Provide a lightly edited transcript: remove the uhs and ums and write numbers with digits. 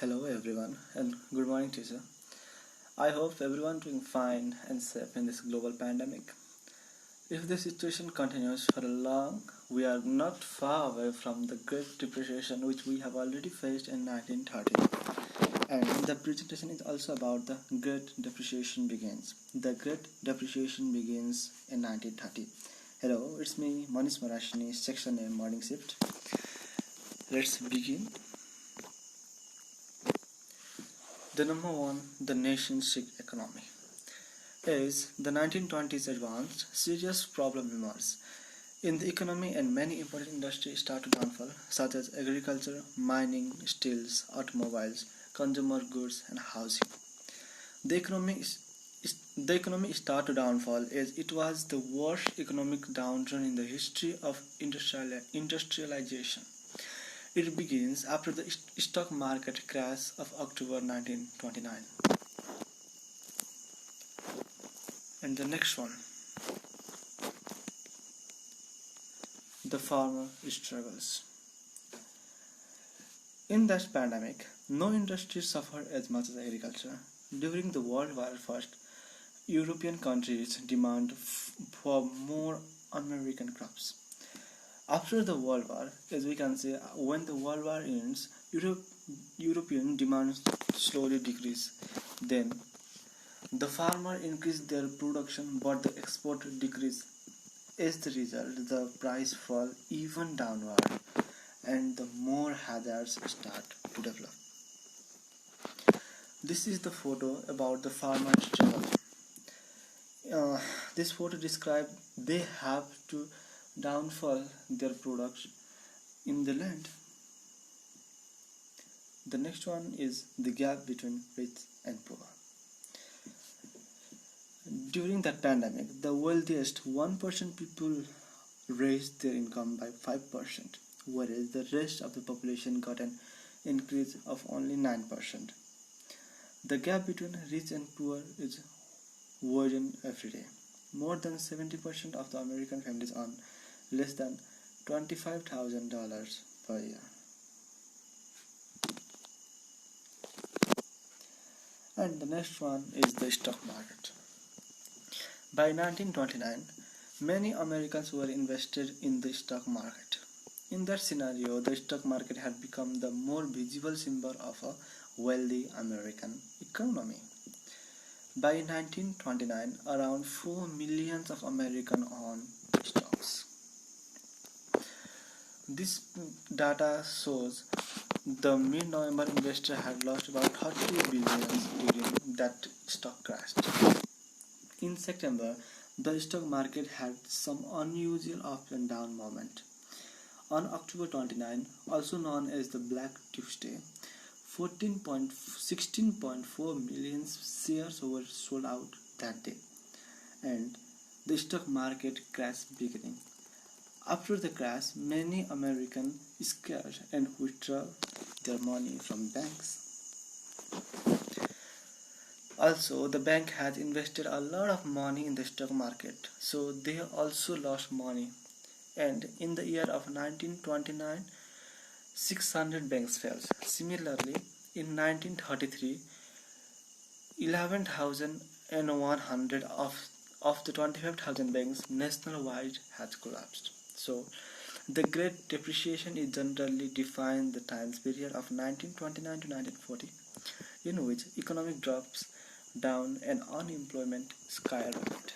Hello everyone and good morning teacher. I hope everyone doing fine and safe in this global pandemic. If this situation continues for long, we are not far away from the Great Depression which we have already faced in 1930. And the presentation is also about the Great Depression begins. The Great Depression begins in 1930. Hello, it's me Manish Marashini, section A morning shift. Let's begin. The number one, the nation's sick economy. As the 1920s advanced, serious problems emerged in the economy and many important industries started to downfall, such as agriculture, mining, steels, automobiles, consumer goods, and housing. The economy started to downfall as it was the worst economic downturn in the history of industrialization. It begins after the stock market crash of October 1929. And the next one, the farmer struggles. In that pandemic, no industry suffered as much as agriculture. During the World War I, European countries demanded for more American crops. After the World War, as we can see, when the World War ends, European demand slowly decreased. Then, the farmer increased their production, but the export decreased. As the result, the price fell even downward, and the more hazards start to develop. This is the photo about the farmer struggle. This photo describes they have to downfall their products in the land. The next one is the gap between rich and poor. During that pandemic, the wealthiest 1% people raised their income by 5%, whereas the rest of the population got an increase of only 9%. The gap between rich and poor is widening every day. More than 70% of the American families earn less than $25,000 per year. And the next one is the stock market. By 1929, many Americans were invested in the stock market. In that scenario, the stock market had become the more visible symbol of a wealthy American economy. By 1929, around 4 million of Americans owned stocks. This data shows the mid-November investor had lost about 30 billion during that stock crash. In September, the stock market had some unusual up and down moment. On October 29, also known as the Black Tuesday, 16.4 million shares were sold out that day, and the stock market crash beginning. After the crash, many Americans scared and withdrew their money from banks. Also, the bank had invested a lot of money in the stock market, so they also lost money. And in the year of 1929, 600 banks failed. Similarly, in 1933, 11,100 of the 25,000 banks nationwide had collapsed. So, the Great Depression is generally defined the time period of 1929 to 1940, in which economic drops down and unemployment skyrocketed.